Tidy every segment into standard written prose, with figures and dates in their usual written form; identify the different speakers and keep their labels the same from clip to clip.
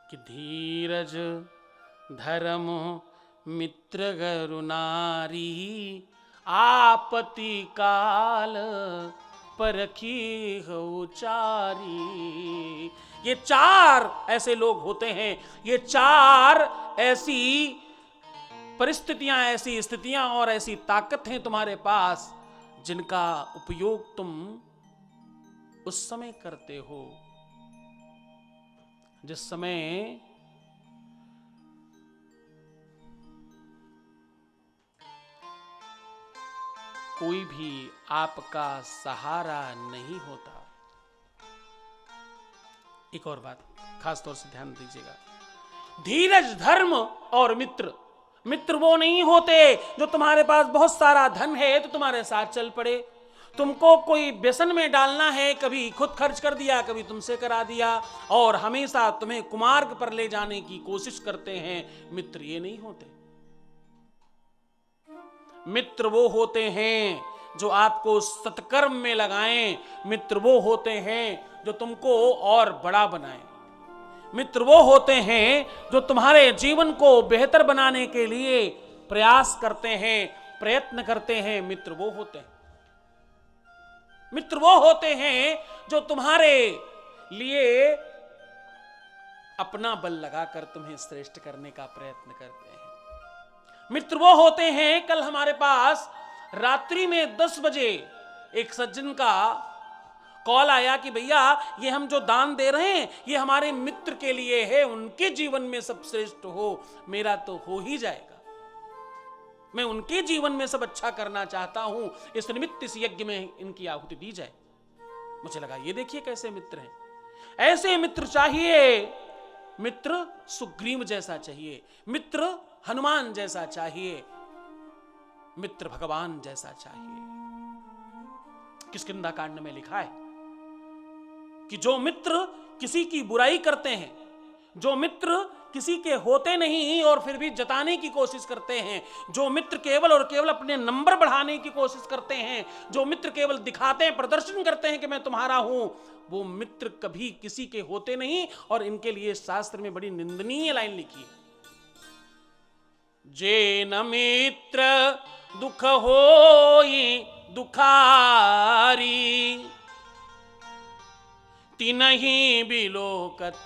Speaker 1: कि धीरज धर्म मित्र गरु नारी आपत्ति काल परखी उचारी। ये चार ऐसे लोग होते हैं, ये चार ऐसी परिस्थितियां, ऐसी स्थितियां और ऐसी ताकत हैं तुम्हारे पास जिनका उपयोग तुम उस समय करते हो जिस समय कोई भी आपका सहारा नहीं होता। एक और बात खास तौर से ध्यान दीजिएगा, धीरज धर्म और मित्र। मित्र वो नहीं होते जो तुम्हारे पास बहुत सारा धन है तो तुम्हारे साथ चल पड़े, तुमको कोई व्यसन में डालना है, कभी खुद खर्च कर दिया, कभी तुमसे करा दिया, और हमेशा तुम्हें कुमार्ग पर ले जाने की कोशिश करते हैं। मित्र ये नहीं होते। मित्र वो होते हैं जो आपको सत्कर्म में लगाएं। मित्र वो होते हैं जो तुमको और बड़ा बनाएं। मित्र वो होते हैं जो तुम्हारे जीवन को बेहतर बनाने के लिए प्रयास करते हैं, प्रयत्न करते हैं। मित्र वो होते हैं। मित्र वो होते हैं जो तुम्हारे लिए अपना बल लगाकर तुम्हें श्रेष्ठ करने का प्रयत्न करते हैं। मित्र वो होते हैं, कल हमारे पास रात्रि में 10 बजे एक सज्जन का कॉल आया कि भैया ये हम जो दान दे रहे हैं ये हमारे मित्र के लिए है, उनके जीवन में सब श्रेष्ठ हो, मेरा तो हो ही जाएगा, मैं उनके जीवन में सब अच्छा करना चाहता हूं, इस निमित्त इस यज्ञ में इनकी आहुति दी जाए। मुझे लगा ये देखिए कैसे मित्र हैं। ऐसे मित्र चाहिए। मित्र सुग्रीव जैसा चाहिए, मित्र हनुमान जैसा चाहिए, मित्र भगवान जैसा चाहिए। किष्किंधा कांड में लिखा है कि जो मित्र किसी की बुराई करते हैं, जो मित्र किसी के होते नहीं और फिर भी जताने की कोशिश करते हैं, जो मित्र केवल और केवल अपने नंबर बढ़ाने की कोशिश करते हैं, जो मित्र केवल दिखाते हैं, प्रदर्शन करते हैं कि मैं तुम्हारा हूं, वो मित्र कभी किसी के होते नहीं। और इनके लिए शास्त्र में बड़ी निंदनीय लाइन लिखी है, जे न मित्र दुख होई दुखारी, तिनहि बिलोकत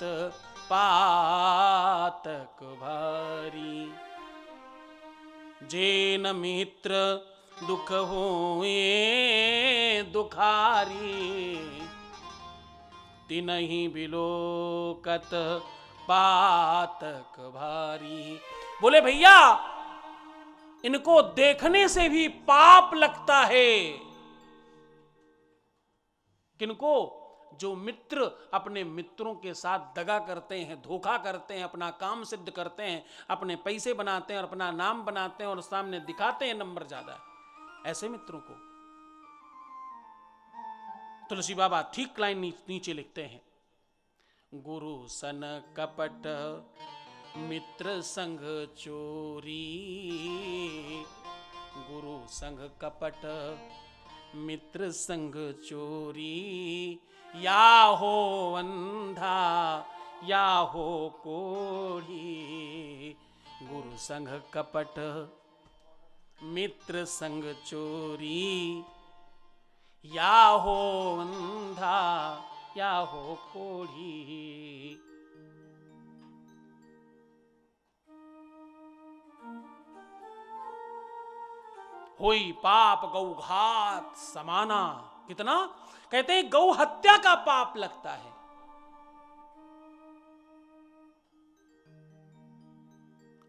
Speaker 1: पातक भारी। जे न मित्र दुख होए दुखारी, तिनहि बिलोकत पातक भारी। बोले भैया इनको देखने से भी पाप लगता है। किनको? जो मित्र अपने मित्रों के साथ दगा करते हैं, धोखा करते हैं, अपना काम सिद्ध करते हैं, अपने पैसे बनाते हैं और अपना नाम बनाते हैं और सामने दिखाते हैं नंबर ज्यादा, ऐसे मित्रों को तुलसी बाबा ठीक लाइन नीचे लिखते हैं, गुरु सन कपट मित्र संग चोरी, गुरु संग कपट मित्र संग चोरी, या हो अंधा या हो कोढ़ी, गुरु संग कपट मित्र संग चोरी, या हो अंधा या हो कोढ़ी। होई पाप गौ घात समाना। कितना? कहते हैं गौ हत्या का पाप लगता है।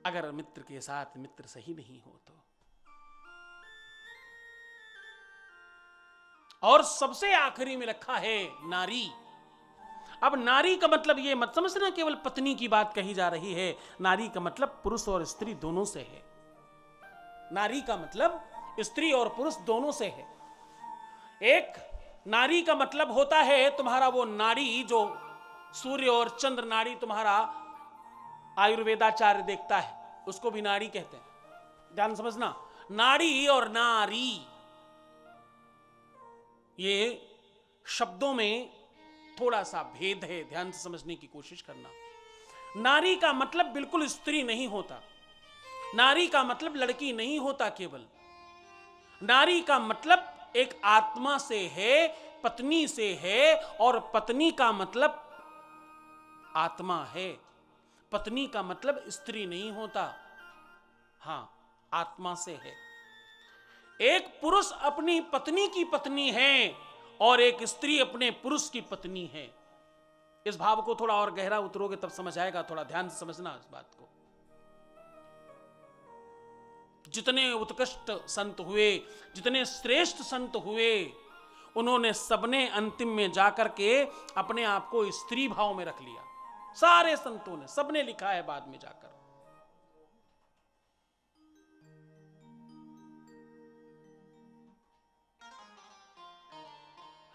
Speaker 1: अगर मित्र के साथ मित्र सही नहीं हो तो। और सबसे आखिरी में रखा है नारी। अब नारी का मतलब ये मत समझना केवल पत्नी की बात कही जा रही है, नारी का मतलब पुरुष और स्त्री दोनों से है। नारी का मतलब स्त्री और पुरुष दोनों से है। एक नारी का मतलब होता है तुम्हारा वो नाड़ी जो सूर्य और चंद्र नाड़ी तुम्हारा आयुर्वेदाचार्य देखता है, उसको भी नाड़ी कहते हैं। ध्यान समझना, नाड़ी और नारी ये शब्दों में थोड़ा सा भेद है, ध्यान से समझने की कोशिश करना। नारी का मतलब बिल्कुल स्त्री नहीं होता, नारी का मतलब लड़की नहीं होता केवल, नारी का मतलब एक आत्मा से है, पत्नी से है, और पत्नी का मतलब आत्मा है। पत्नी का मतलब स्त्री नहीं होता, हां आत्मा से है। एक पुरुष अपनी पत्नी की पत्नी है और एक स्त्री अपने पुरुष की पत्नी है। इस भाव को थोड़ा और गहरा उतरोगे तब समझ आएगा, थोड़ा ध्यान से समझना इस बात को। जितने उत्कृष्ट संत हुए, जितने श्रेष्ठ संत हुए, उन्होंने सबने अंतिम में जाकर के अपने आप को स्त्री भाव में रख लिया। सारे संतों ने, सबने लिखा है बाद में जाकर।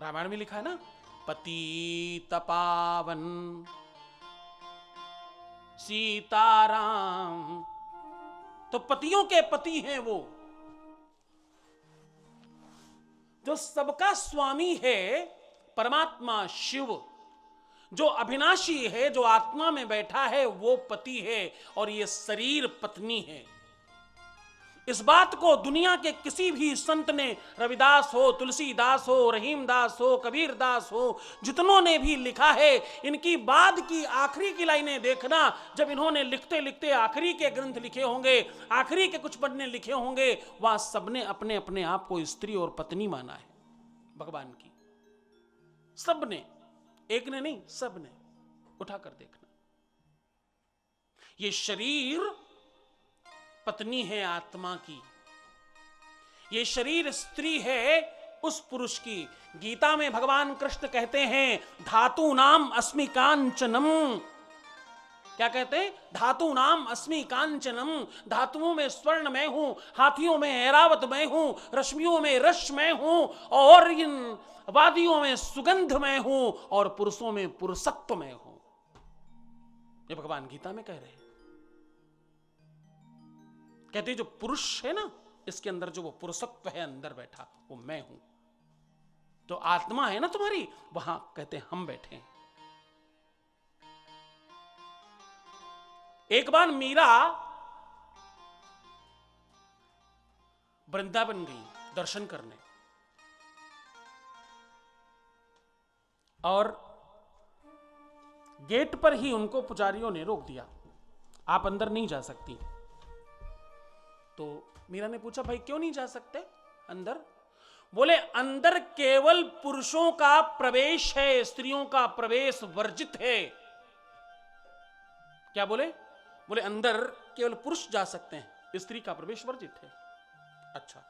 Speaker 1: रामायण में लिखा है ना, पतित पावन सीताराम। तो पतियों के पति हैं वो, जो सबका स्वामी है, परमात्मा शिव, जो अविनाशी है, जो आत्मा में बैठा है, वो पति है और ये शरीर पत्नी है। इस बात को दुनिया के किसी भी संत ने, रविदास हो, तुलसीदास हो, रहीमदास हो, कबीर दास हो, जितनों ने भी लिखा है, इनकी बाद की आखिरी की लाइनें देखना, जब इन्होंने लिखते लिखते आखिरी के ग्रंथ लिखे होंगे, आखिरी के कुछ पन्ने लिखे होंगे, वहां सबने अपने अपने आप को स्त्री और पत्नी माना है भगवान की। सबने, एक ने नहीं, सबने। उठाकर देखना, ये शरीर पत्नी है आत्मा की, ये शरीर स्त्री है उस पुरुष की। गीता में भगवान कृष्ण कहते हैं, धातु नाम अस्मि कांचनम। क्या कहते हैं? धातु नाम अस्मि कांचनम। धातुओं में स्वर्ण मैं हूं, हाथियों में ऐरावत मैं हूं, रश्मियों में रश मैं हूं, और इन वादियों में सुगंध मैं हूं, और पुरुषों में पुरुषत्व मैं हूं। ये भगवान गीता में कह रहे हैं। कहते हैं जो पुरुष है ना, इसके अंदर जो वो पुरुषत्व है अंदर बैठा, वो मैं हूं। तो आत्मा है ना तुम्हारी, वहां कहते हैं हम बैठे हैं। एक बार मीरा वृंदावन गई दर्शन करने, और गेट पर ही उनको पुजारियों ने रोक दिया, आप अंदर नहीं जा सकती। तो मीरा ने पूछा, भाई क्यों नहीं जा सकते अंदर? बोले, अंदर केवल पुरुषों का प्रवेश है, स्त्रियों का प्रवेश वर्जित है। क्या बोले? बोले अंदर केवल पुरुष जा सकते हैं, स्त्री का प्रवेश वर्जित है। अच्छा,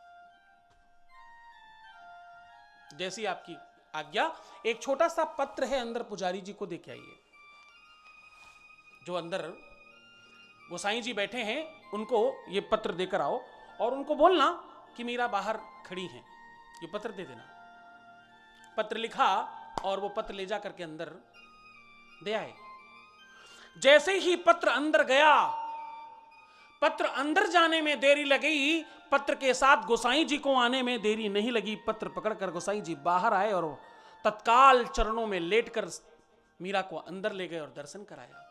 Speaker 1: जैसी आपकी आज्ञा। एक छोटा सा पत्र है, अंदर पुजारी जी को देके आइए। जो अंदर गोसाई जी बैठे हैं, उनको ये पत्र देकर आओ, और उनको बोलना कि मीरा बाहर खड़ी हैं, ये पत्र दे देना। पत्र लिखा और वो पत्र ले जा करके अंदर दे आए। जैसे ही पत्र अंदर गया, पत्र अंदर जाने में देरी लगी, पत्र के साथ गोसाई जी को आने में देरी नहीं लगी। पत्र पकड़कर गोसाई जी बाहर आए और तत्काल चरणों में लेटकर मीरा को अंदर ले गए और दर्शन कराया।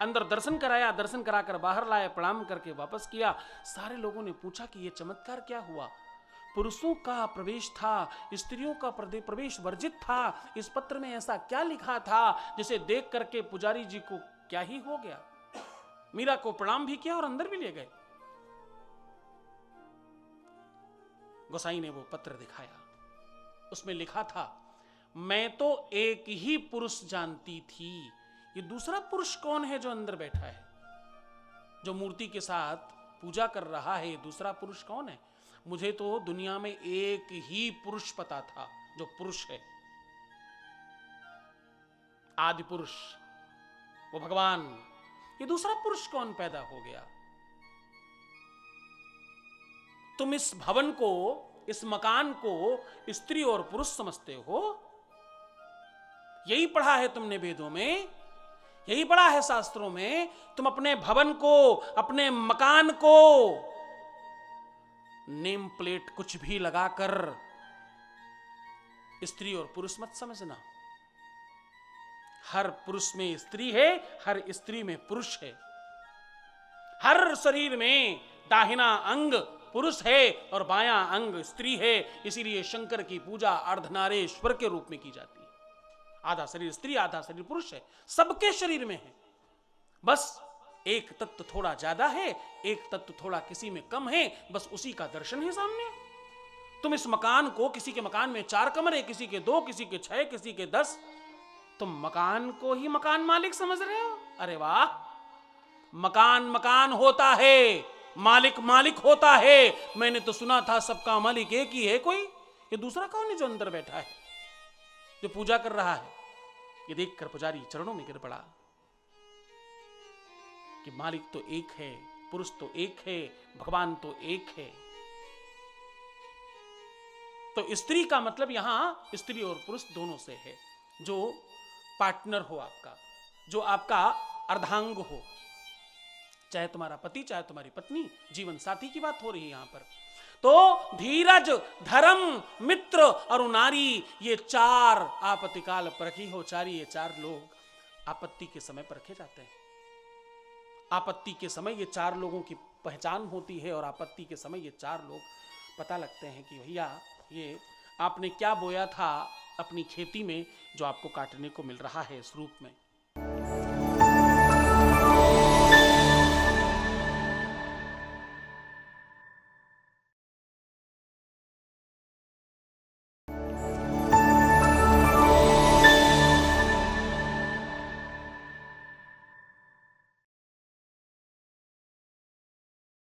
Speaker 1: अंदर दर्शन कराया, दर्शन कराकर बाहर लाए, प्रणाम करके वापस किया। सारे लोगों ने पूछा कि यह चमत्कार क्या हुआ? पुरुषों का प्रवेश था, स्त्रियों का प्रवेश वर्जित था। इस पत्र में ऐसा क्या लिखा था जिसे देख करके पुजारी जी को क्या ही हो गया? मीरा को प्रणाम भी किया और अंदर भी ले गए। गोसाई ने वो पत्र दिखाया, उसमें लिखा था, मैं तो एक ही पुरुष जानती थी। ये दूसरा पुरुष कौन है जो अंदर बैठा है, जो मूर्ति के साथ पूजा कर रहा है? ये दूसरा पुरुष कौन है? मुझे तो दुनिया में एक ही पुरुष पता था, जो पुरुष है, आदि पुरुष, वो भगवान। ये दूसरा पुरुष कौन पैदा हो गया? तुम इस भवन को, इस मकान को स्त्री और पुरुष समझते हो। यही पढ़ा है तुमने वेदों में, यही पढ़ा है शास्त्रों में। तुम अपने भवन को, अपने मकान को नेम प्लेट कुछ भी लगाकर स्त्री और पुरुष मत समझना। हर पुरुष में स्त्री है, हर स्त्री में पुरुष है। हर शरीर में दाहिना अंग पुरुष है और बायां अंग स्त्री है। इसीलिए शंकर की पूजा अर्धनारेश्वर के रूप में की जाती है। आधा शरीर स्त्री, आधा शरीर पुरुष है, सबके शरीर में है। बस एक तत्व थोड़ा ज्यादा है, एक तत्व थोड़ा किसी में कम है, बस उसी का दर्शन है सामने। तुम इस मकान को, किसी के मकान में 4 कमरे, किसी के 2, किसी के 6, किसी के 10, तुम मकान को ही मकान मालिक समझ रहे हो। अरे वाह, मकान मकान होता है, मालिक मालिक होता है। मैंने तो सुना था सबका मालिक एक ही है कोई। ये दूसरा कौन है जो अंदर बैठा है, जो पूजा कर रहा है? ये देखकर पुजारी चरणों में गिर पड़ा कि मालिक तो एक है, पुरुष तो एक है, भगवान तो एक है। तो स्त्री का मतलब यहां स्त्री और पुरुष दोनों से है। जो पार्टनर हो आपका, जो आपका अर्धांग हो, चाहे तुम्हारा पति, चाहे तुम्हारी पत्नी, जीवन साथी की बात हो रही है यहां पर। तो धीरज, धर्म, मित्र और नारी, ये 4 आपत्तिकाल परखी हो चारी। ये 4 लोग आपत्ति के समय परखे जाते हैं। आपत्ति के समय ये 4 लोगों की पहचान होती है और आपत्ति के समय ये 4 लोग पता लगते हैं कि भैया ये आपने क्या बोया था अपनी खेती में जो आपको काटने को मिल रहा है इस रूप में।